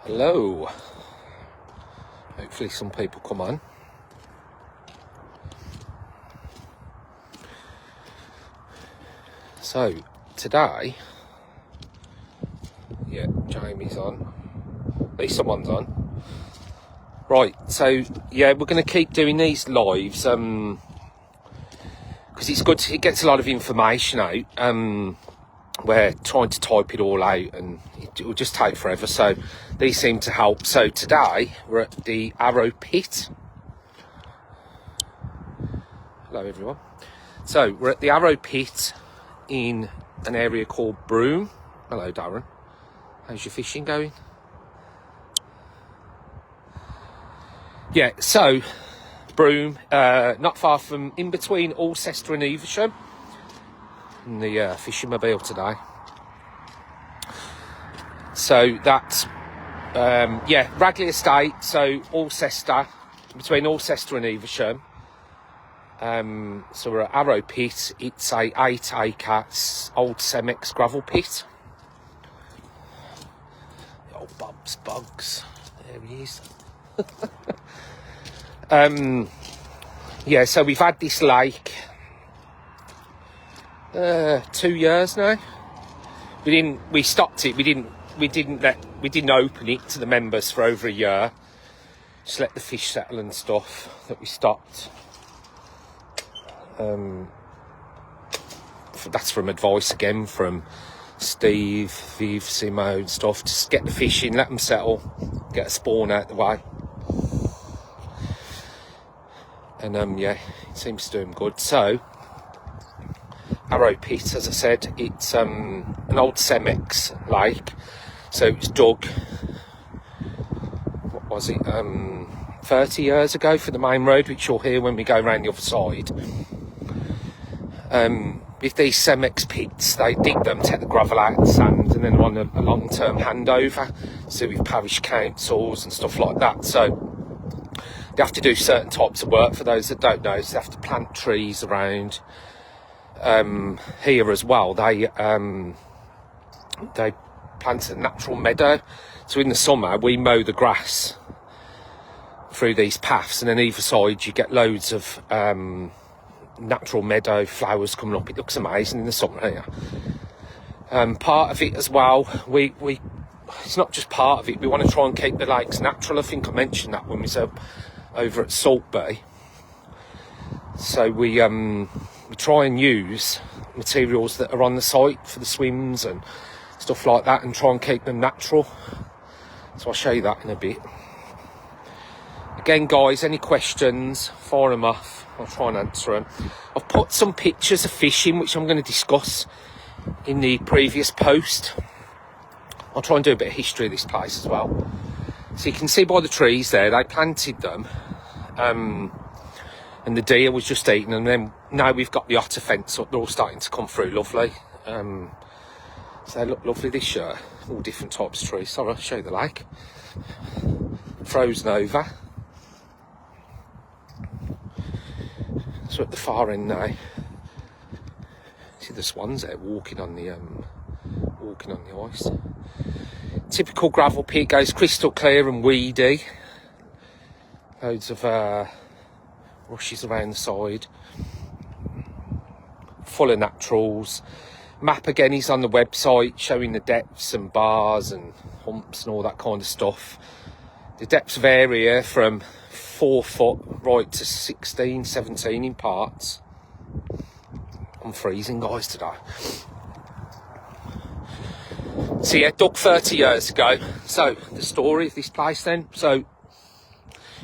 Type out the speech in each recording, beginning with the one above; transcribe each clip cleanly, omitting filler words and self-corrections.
Hello. Hopefully some people come on. So today, yeah, Jamie's on. At least someone's on. Right, so yeah, we're going to keep doing these lives because it's good. It gets a lot of information out. We're trying to type it all out and it will just take forever, so these seem to help. So today we're at the Arrow Pit. Hello everyone. So we're at the Arrow Pit in an area called Broome. Hello Darren, how's your fishing going? Yeah, so Broome, not far from, in between Alcester and Evesham, in the fishing mobile today. So that's yeah, Ragley Estate, so Alcester, between Alcester and Evesham. So we're at Arrow Pit. It's a 8-acre old Cemex gravel pit. The old Bob's Bugs, there he is. Yeah, so we've had this lake 2 years now. We stopped it. We didn't open it to the members for over a year. Just let the fish settle and stuff. That we stopped. That's from advice again from Steve, Viv, Simo and stuff. Just get the fish in, let them settle, get a spawn out the way. And yeah, it seems to do them good. So Arrow Pit, as I said, it's an old Cemex lake. So it was dug, what was it, 30 years ago for the main road, which you'll hear when we go around the other side. With these Cemex pits, they dig them, take the gravel out and sand, and then on a long-term handover, so with parish councils and stuff like that. So they have to do certain types of work. For those that don't know, so they have to plant trees around. Here as well, they plant a natural meadow. So in the summer, we mow the grass through these paths, and then either side you get loads of natural meadow flowers coming up. It looks amazing in the summer here. Part of it as well, we it's not just part of it, we want to try and keep the lakes natural. I think I mentioned that when we was over at Salt Bay. So we try and use materials that are on the site for the swims and stuff like that, and try and keep them natural. So I'll show you that in a bit. Again guys, any questions, fire them off, I'll try and answer them. I've put some pictures of fishing which I'm going to discuss in the previous post. I'll try and do a bit of history of this place as well. So you can see by the trees there, they planted them, and the deer was just eating, and then now we've got the otter fence up, they're all starting to come through, lovely. So they look lovely this year, all different types of trees. Sorry, I'll show you the lake. Frozen over. So at the far end now, see the swans there walking on the ice. Typical gravel pit, goes crystal clear and weedy. Loads of rushes around the side. Full of naturals. Map again is on the website, showing the depths and bars and humps and all that kind of stuff. The depths vary here from 4 foot right to 16, 17 in parts. I'm freezing guys today. So yeah, dug 30 years ago. So the story of this place then. So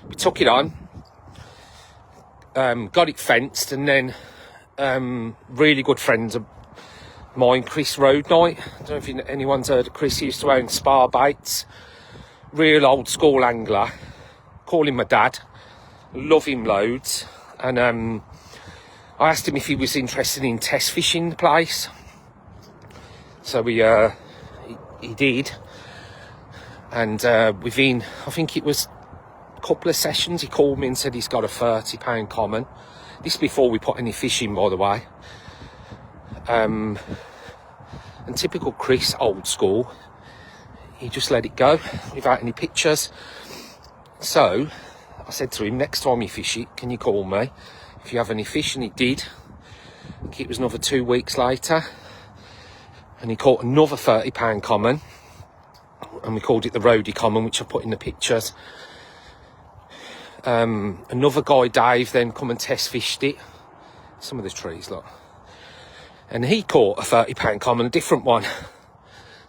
we took it on, got it fenced, and then really good friends of mine, Chris Roadnight. I don't know if anyone's heard of Chris. He used to own Spar Baits. Real old school angler. Call him my dad. Love him loads. And I asked him if he was interested in test fishing the place. So he did. And within, I think it was a couple of sessions, he called me and said he's got a £30 common. This before we put any fish in, by the way. And typical Chris, old school, he just let it go without any pictures. So I said to him, next time you fish it, can you call me if you have any fish? And he did. I think it was another 2 weeks later, and he caught another £30 common, and we called it the Rhodie common, which I put in the pictures. Another guy, Dave, then come and test fished it. Some of the trees, look. And he caught a £30 common, a different one.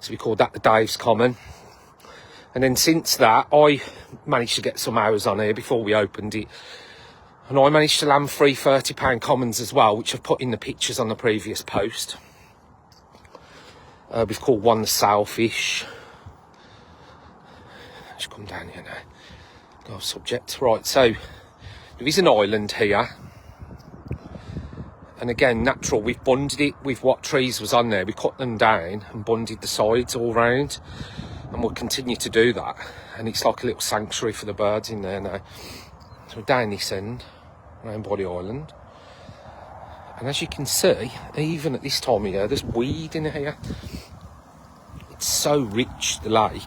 So we called that the Dave's common. And then since that, I managed to get some hours on here before we opened it. And I managed to land 3 £30 commons as well, which I've put in the pictures on the previous post. We've caught one the sailfish. Just come down here now. Go off subject. Right, so there is an island here. And again, natural, we've bunded it with what trees was on there. We cut them down and bunded the sides all round. And we'll continue to do that. And it's like a little sanctuary for the birds in there now. So we're down this end, around by the island. And as you can see, even at this time of year, there's weed in here. It's so rich, the lake.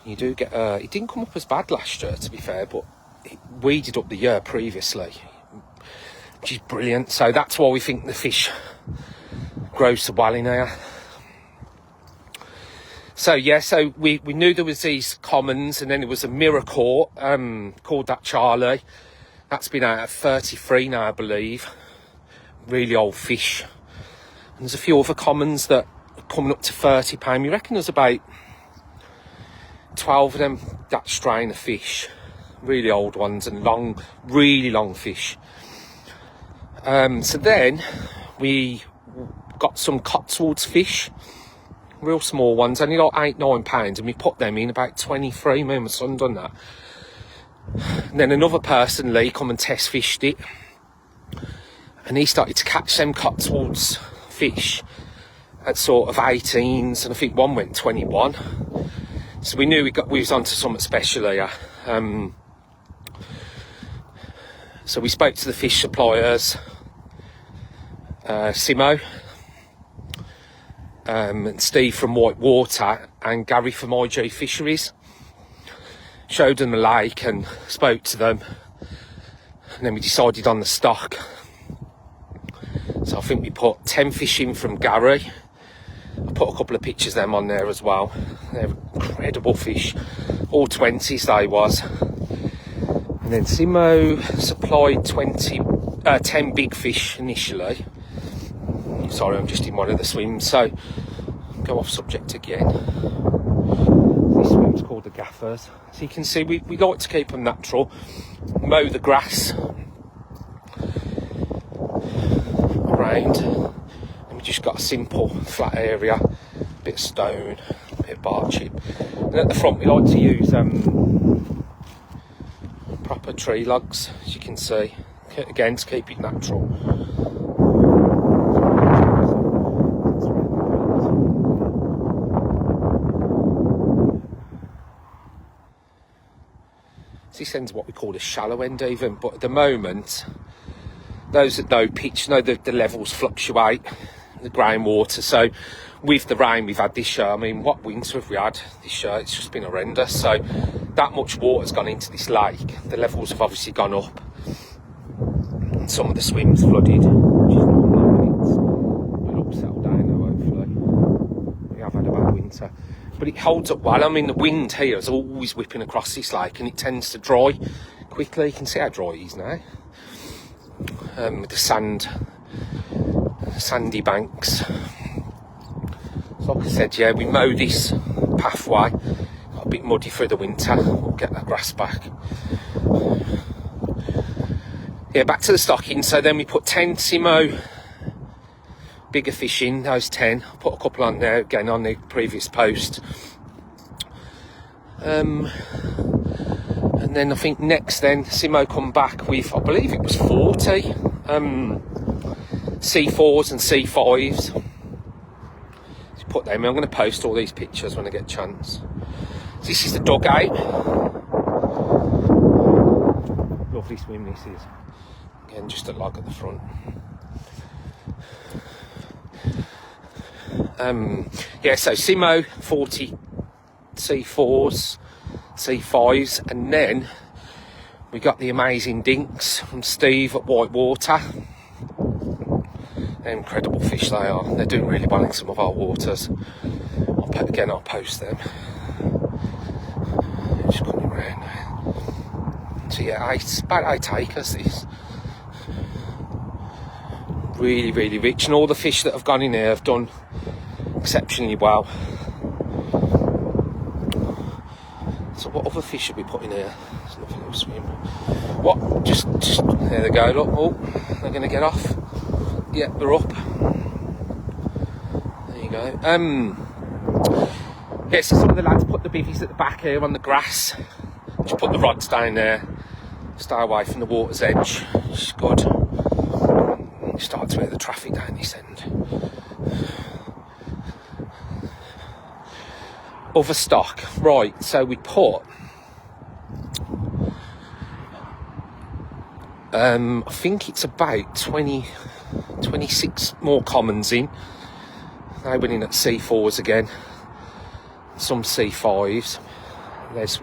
You do get, it didn't come up as bad last year, to be fair, but it weeded up the year previously, which is brilliant. So that's why we think the fish grow so well in here. So yeah, so we knew there was these commons, and then there was a mirror court called that Charlie. That's been out at 33 now, I believe. Really old fish. And there's a few other commons that are coming up to £30. We reckon there's about 12 of them, that strain of fish. Really old ones and long, really long fish. So then we got some Cotswolds fish. Real small ones, only like £8-9, and we put them in about 23. Me and my son done that. And then another person, Lee, come and test fished it, and he started to catch them Cotswolds fish at sort of 18s, and I think one went 21. So we knew we was onto something special here. So we spoke to the fish suppliers, Simo, and Steve from Whitewater, and Gary from IG Fisheries. Showed them the lake and spoke to them, and then we decided on the stock. So I think we put 10 fish in from Gary. I put a couple of pictures of them on there as well. They're incredible fish, all 20s they was. And then Simo supplied 10 big fish initially. Sorry, I'm just in one of the swims, so go off subject again. This swim's called the Gaffers. So you can see we like to keep them natural. Mow the grass around, and we just got a simple flat area, bit of stone, bit of bark chip. And at the front we like to use proper tree logs, as you can see, again to keep it natural. This end's what we call a shallow end even, but at the moment, those that know pitch know that the levels fluctuate, the groundwater. So with the rain we've had this year, I mean, what winter have we had this year? It's just been horrendous. So that much water's gone into this lake. The levels have obviously gone up. And some of the swims flooded, which is normal. We'll all settle down now, hopefully. We have had a bad winter. But it holds up well. I mean, the wind here is always whipping across this lake, and it tends to dry quickly. You can see how dry it is now. With the sandy banks. So like I said, yeah, we mow this pathway. Got a bit muddy through the winter. We'll get that grass back. Yeah, back to the stocking. So then we put 10 Simo bigger fish in, those 10. I put a couple on there again on the previous post. And then I think next then Simo come back with, I believe it was 40 C4s and C5s. So put them in. I'm going to post all these pictures when I get a chance. So this is the dugout. Lovely swim this is. Again, just a log at the front. Yeah, so Simo 40 C4s, C5s, and then we got the amazing dinks from Steve at Whitewater. They're incredible fish, they are. They're doing really well in some of our waters. I'll post them. Just coming around now. So yeah, it's about 8 acres this. Really, really rich, and all the fish that have gone in here have done exceptionally well. So what other fish should we put in here? There's nothing else swim. What? Just there they go. Look, oh, they're going to get off. Yeah, they're up. There you go. Yeah, so some of the lads put the bivvies at the back here on the grass. Just put the rods down there. Stay away from the water's edge. It's good. You start to hear the traffic down this end. Other stock. Right, so we put I think it's about 26 more commons in. They went in at C4s again. Some C5s. There's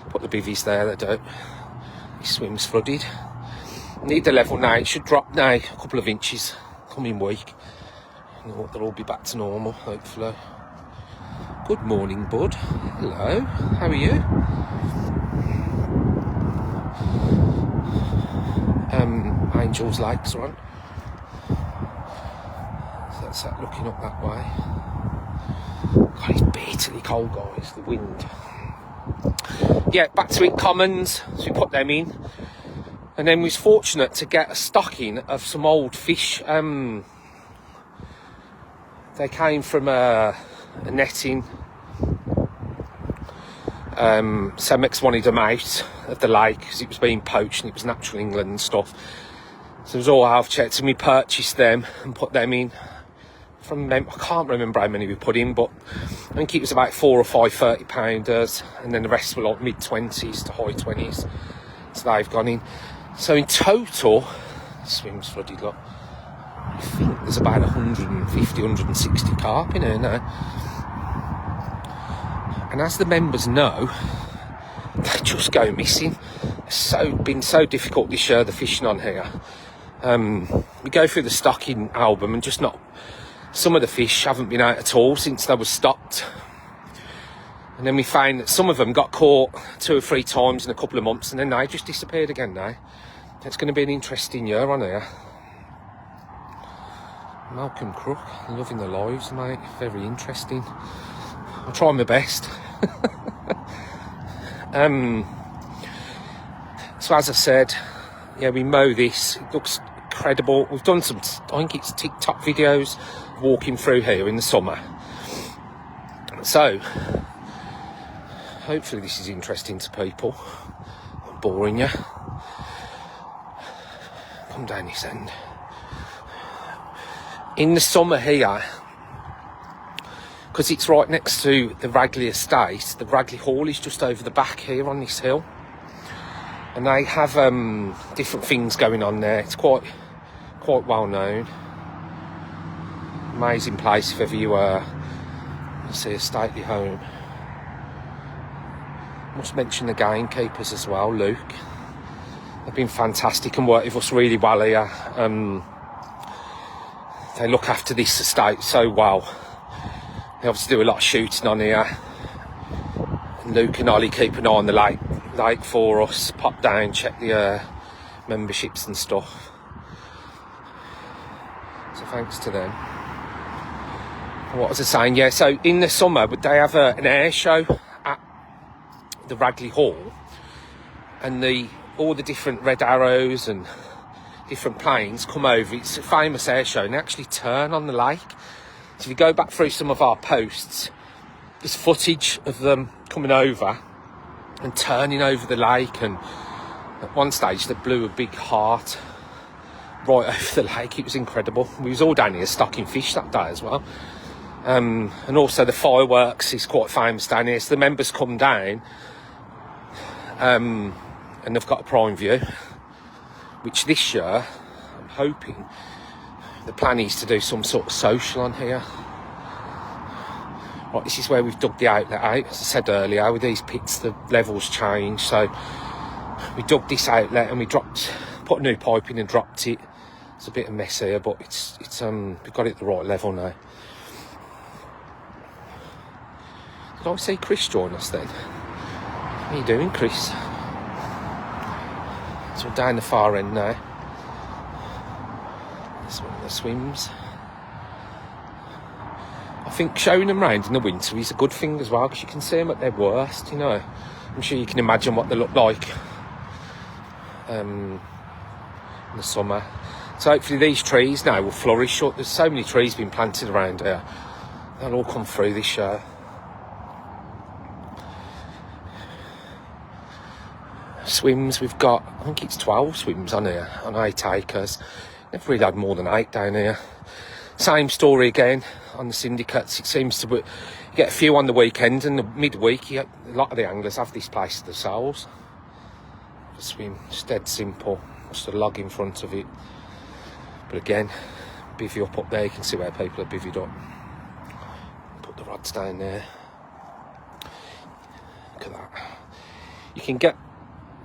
put the bivvies there, they don't. This swim's flooded. Need the level now. It should drop now a couple of inches coming week. They'll all be back to normal, hopefully. Good morning, bud. Hello. How are you? Angel's Lakes are on. So that's that looking up that way. God, it's bitterly cold, guys. The wind. Yeah, back to it. Commons. So we put them in. And then we was fortunate to get a stocking of some old fish. They came from a netting. Cemex wanted them out of the lake because it was being poached and it was natural England stuff. So it was all health checked, and we purchased them and put them in. I can't remember how many we put in, but I think it was about 4 or 5 30-pounders, and then the rest were like mid-20s to high 20s. So they've gone in. So in total, the swim's flooded, look. I think there's about 150, 160 carp in here now. And as the members know, they just go missing. It's been so difficult this year, the fishing on here. We go through the stocking album and just not... Some of the fish haven't been out at all since they were stocked. And then we found that some of them got caught 2 or 3 times in a couple of months, and then they just disappeared again now. It's going to be an interesting year on here. Malcolm Crook, loving the lives, mate. Very interesting. I'll try my best. So as I said, yeah, we mow this. It looks incredible. We've done some, I think it's TikTok videos walking through here in the summer. So hopefully this is interesting to people. Not boring you. Come down this end. In the summer here, because it's right next to the Ragley estate, the Ragley Hall is just over the back here on this hill, and they have different things going on there. It's quite well known. Amazing place if ever you see a stately home. Must mention the gamekeepers as well, Luke. They've been fantastic and worked with us really well here. They look after this estate so well. They obviously do a lot of shooting on here. And Luke and Ollie keep an eye on the lake for us. Pop down, check the memberships and stuff. So thanks to them. What was I saying? Yeah, so in the summer, they have an air show at the Ragley Hall. And all the different Red Arrows and different planes come over. It's a famous air show, and they actually turn on the lake. So if you go back through some of our posts, there's footage of them coming over and turning over the lake, and at one stage they blew a big heart right over the lake. It was incredible. We was all down here stocking fish that day as well. And also the fireworks is quite famous down here. So the members come down and they've got a prime view, which this year I'm hoping the plan is to do some sort of social on here. Right, this is where we've dug the outlet out. As I said earlier, with these pits, the levels change. So we dug this outlet and we put a new pipe in and dropped it. It's a bit of mess here, but it's we've got it at the right level now. Did I see Chris join us then? How are you doing, Chris? So we're down the far end now. This one of the swims. I think showing them round in the winter is a good thing as well, because you can see them at their worst, you know. I'm sure you can imagine what they look like in the summer. So hopefully these trees now will flourish. There's so many trees being planted around here. They'll all come through this year. Swims, we've got, I think it's 12 swims on here, on 8 acres. Never really had more than 8 down here. Same story again on the syndicates. It seems to be, you get a few on the weekend, and the midweek, a lot of the anglers have this place to themselves. The swim, it's dead simple, just a log in front of it. But again, bivvy up there, you can see where people are bivvied up. Put the rods down there. Look at that. You can get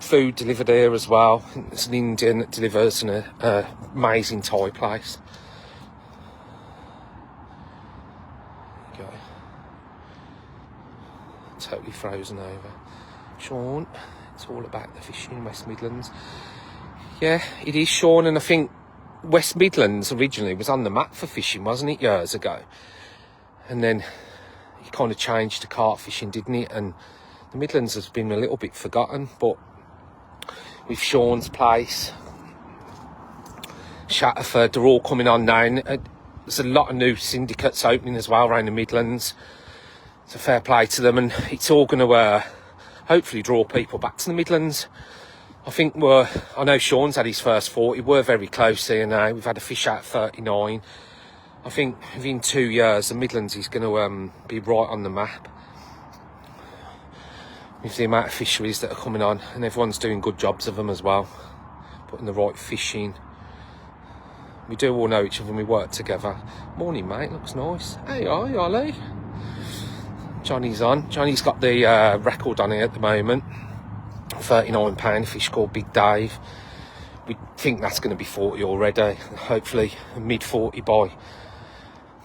food delivered here as well. There's an Indian that delivers in an amazing Thai place. There you go. Totally frozen over. Sean, it's all about the fishing in West Midlands. Yeah, it is, Sean, and I think West Midlands originally was on the map for fishing, wasn't it, years ago? And then it kind of changed to carp fishing, didn't it? And the Midlands has been a little bit forgotten, but with Sean's place, Shatterford, they're all coming on now. There's a lot of new syndicates opening as well around the Midlands. It's a fair play to them, and it's all going to hopefully draw people back to the Midlands. I think I know Sean's had his first 40. We're very close here now. We've had a fish out 39. I think within 2 years, the Midlands is going to be right on the map. With the amount of fisheries that are coming on, and everyone's doing good jobs of them as well. Putting the right fish in. We do all know each other and we work together. Morning, mate. Looks nice. Hey, hi, Ollie. Johnny's on. Johnny's got the record on here at the moment. £39 fish called Big Dave. We think that's going to be 40 already. Hopefully mid 40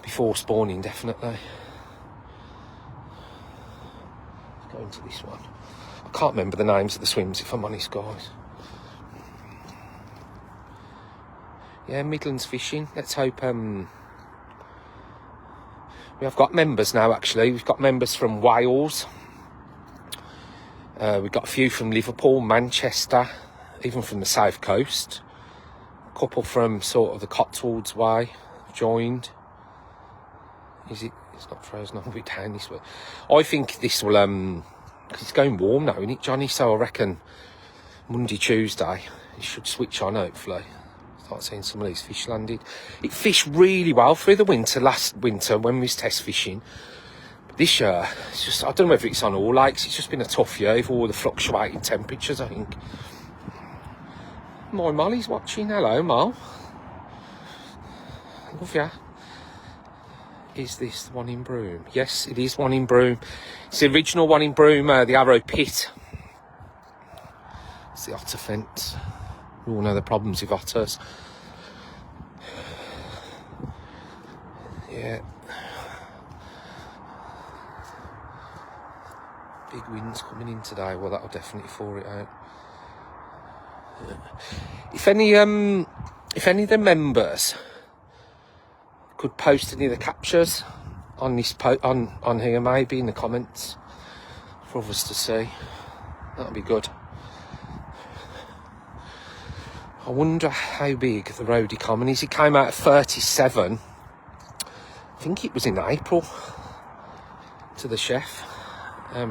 before spawning, definitely. Let's go into this one. I can't remember the names of the swims, if I'm honest, guys. Yeah, Midlands fishing. Let's hope we have got members now, actually. We've got members from Wales. We've got a few from Liverpool, Manchester, even from the south coast. A couple from sort of the Cotswolds way joined. Is it? It's not frozen. I'll be down this way. I think this will, because it's going warm now, isn't it, Johnny? So I reckon Monday, Tuesday, it should switch on, hopefully. Start seeing some of these fish landed. It fished really well through the winter, last winter, when we was test fishing. This year, it's just, I don't know whether it's on all lakes, it's just been a tough year with all the fluctuating temperatures, I think. My Molly's watching. Hello, Mol. Love ya. Is this the one in Broome? Yes, it is one in Broome. It's the original one in Broome, the Arrow Pit. It's the otter fence. We all know the problems with otters. Yeah. Big winds coming in today. Well, that'll definitely thaw it out. If any of the members could post any of the captures on this on here, maybe in the comments for others to see, that'd be good. I wonder how big the Rhodie Common is. It came out at 37. I think it was in April to the chef. I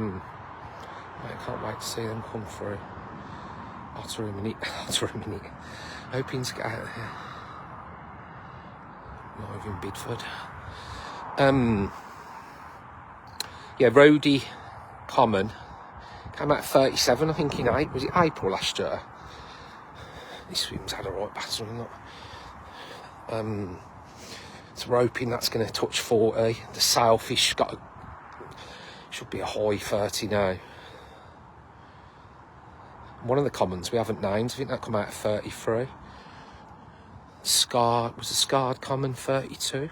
can't wait to see them come through. Otter a minute. Hoping to get out of here. Live in Bidford. Yeah, Rhodie Common came out at 37, I think, in April. Was it April last year? This swim's had a right battering, look. It's roping, that's going to touch 40. The sailfish got a Should be a high 30 now. One of the commons we haven't named, I think that come out at 33. Scarred, was a scarred common 32.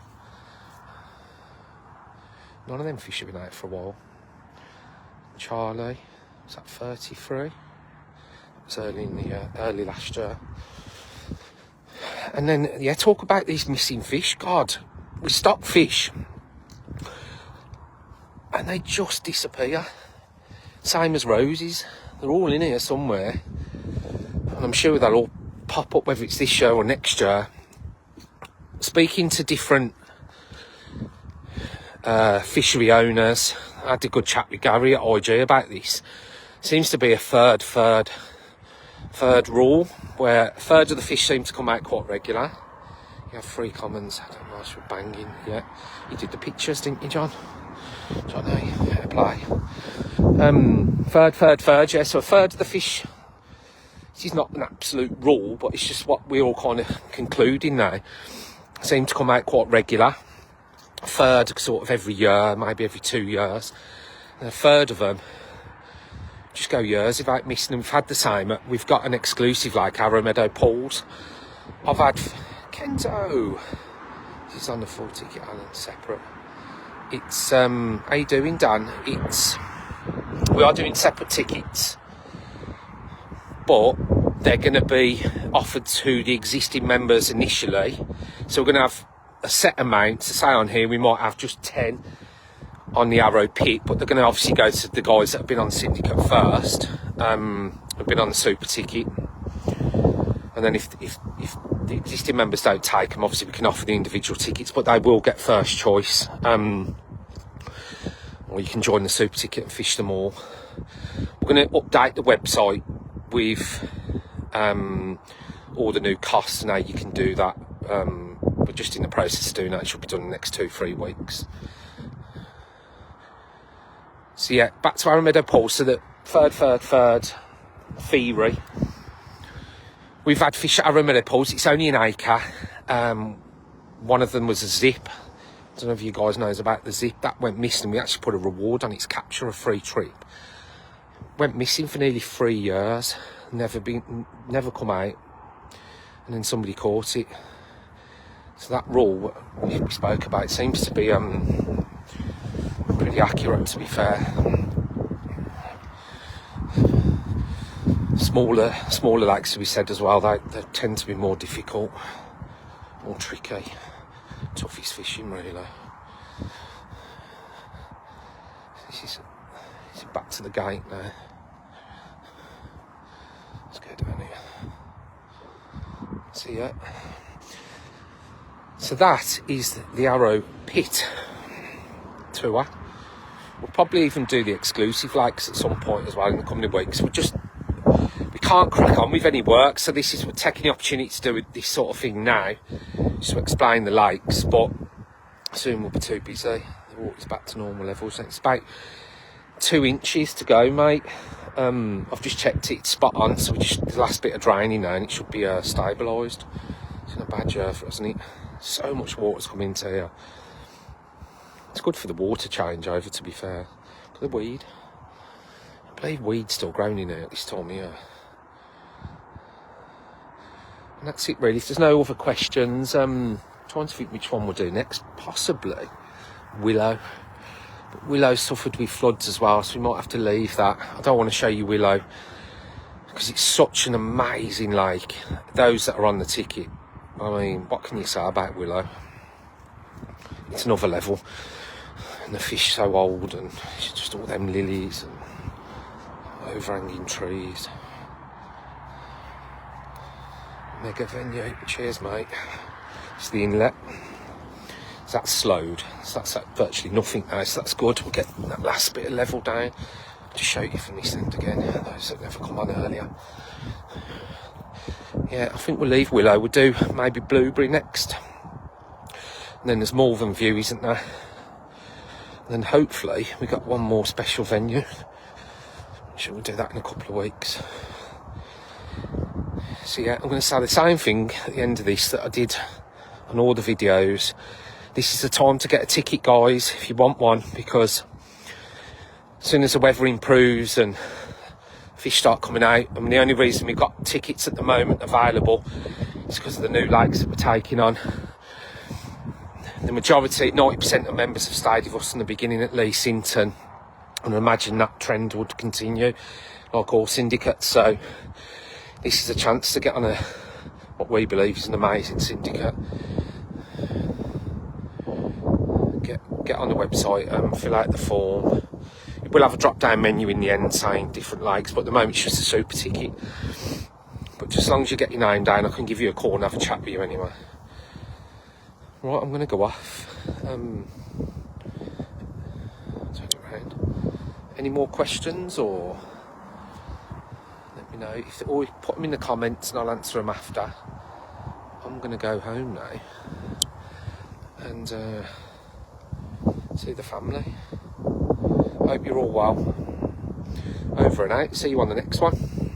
None of them fish have been out for a while. Charlie, was that 33? It was early in the early last year. And then, yeah, talk about these missing fish. God, we stock fish and they just disappear. Same as roses. They're all in here somewhere. And I'm sure they'll all pop up, whether it's this year or next year. Speaking to different fishery owners, I had a good chat with Gary at IG about this. Seems to be a third rule, where a third of the fish seem to come out quite regular. You have 3 commons. I don't know if we're banging. Yeah, you did the pictures, didn't you, John? Johnny, fair play. Third, yeah. So a third of the fish. This is not an absolute rule, but it's just what we're all kind of concluding now. Seem to come out quite regular. A third sort of every year, maybe every 2 years. And a third of them just go years without missing them. We've had the same. We've got an exclusive like Arrow Meadow pools. I've had Kento. This is on the full ticket, Alan, separate. It's how you doing, Dan? We are doing separate tickets, but they're going to be offered to the existing members initially. So we're going to have a set amount. To say on here, we might have just 10 on the Arrow pit, but they're going to obviously go to the guys that have been on syndicate first, have been on the super ticket. And then if the existing members don't take them, obviously we can offer the individual tickets, but they will get first choice. Or you can join the super ticket and fish them all. We're going to update the website with all the new costs and how you can do that. We're just in the process of doing that. It should be done in the next 2-3 weeks. So yeah, back to Arrow Meadow Pool. So the third theory. We've had fish at Arrow Meadow Pools. It's only an acre. One of them was a zip. I don't know if you guys knows about the zip. That went missing. We actually put a reward on its capture, a free trip. Went missing for nearly 3 years. Never come out. And then somebody caught it. So that rule we spoke about seems to be pretty accurate, to be fair. Smaller lakes, to be said as well, they tend to be more difficult, more tricky. Toughest fishing, really. This is back to the gate now. Let's go down here. See ya. So that is the Arrow Pit tour. We'll probably even do the exclusive lakes at some point as well in the coming weeks. We can't crack on with any work, so we're taking the opportunity to do this sort of thing now, just to explain the lakes, but soon we'll be too busy. The water's back to normal levels. It's about 2 inches to go, mate. I've just checked it, it's spot on, so the last bit of draining now and it should be stabilised. It's in a bad year for us, isn't it? So much water's come into here. It's good for the water change over, to be fair. The weed. I believe weed's still growing in here at this time of year. And that's it, really. If there's no other questions, trying to think which one we'll do next. Possibly Willow. But Willow suffered with floods as well, so we might have to leave that. I don't want to show you Willow because it's such an amazing lake. Those that are on the ticket, I mean, what can you say about Willow? It's another level. And the fish so old, and it's just all them lilies and overhanging trees. Mega venue. Cheers, mate. It's the inlet. So that's slowed. So that's virtually nothing now. So that's good. We'll get that last bit of level down. Just show you from this end again. Those that never come on earlier. Yeah, I think we'll leave Willow. We'll do maybe Blueberry next. And then there's Malvern View, isn't there? And then hopefully we got one more special venue. Sure, we'll do that in a couple of weeks. So yeah, I'm going to say the same thing at the end of this that I did on all the videos. This is the time to get a ticket, guys, if you want one, because as soon as the weather improves and fish start coming out. I mean, the only reason we've got tickets at the moment available is because of the new lakes that we're taking on. The majority, 90% of members have stayed with us in the beginning at least, Sinton, and I imagine that trend would continue, like all syndicates. So this is a chance to get on what we believe is an amazing syndicate. Get on the website and fill out the form. We'll have a drop-down menu in the end saying different lakes, but at the moment it's just a super ticket. But just as long as you get your name down, I can give you a call and have a chat with you anyway. Right, I'm going to go off. Turn it around. Any more questions, or let me know. Or put them in the comments and I'll answer them after. I'm going to go home now and see the family. Hope you're all well. Over and out. See you on the next one.